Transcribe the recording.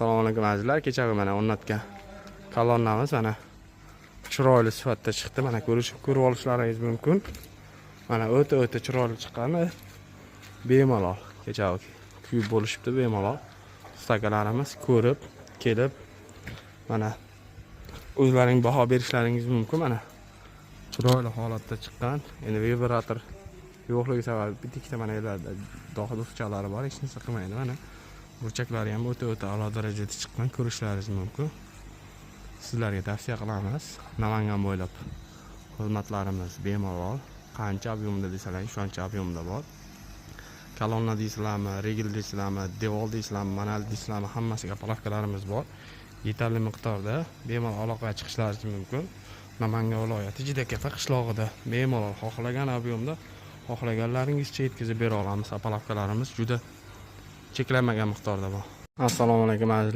Assalomu alaykum azizlar. Kechagi mana o'rnatgan kolonnamiz mana chiroyli sifatda chiqdi. Mana ko'rib olishlaringiz mumkin. Mana o'ta chiroyli chiqqani bemalol. Kechagi kuyib bo'lishibdi bemalol. Ustakalarimiz ko'rib, kelib mana o'zlaring baho berishlaringiz mumkin. Mana chiroyli holatda chiqqan. Endi vibrator yo'qligi sabab bitta mana yerlarda do'xchalari bor, hech narsa qilmaydi. Mana burchaklari ham o'ta a'lo darajada chiqqan, ko'rishlaringiz mumkin. Sizlarga tavsiya qilamiz. Namangan bo'ylab xizmatlarimiz bemalol. Qancha ob'yomda desalar, shuncha ob'yomda bor. Kolonna deysizlarmi, regel deysizlarmi, devol deysizlarmi, manal deysizlarmi, hammasiga polovkalarimiz bor. Yetarli miqdorda bemalol aloqaga chiqishlaringiz mumkin. Namangan viloyati Jidakafa qishlog'ida bemalol xohlagan ob'yomda xohlaganlaringizcha yetkazib bera olamiz. Polovkalarimiz juda cheklanmagan miqdorda bor. Assalomu alaykum azizlar.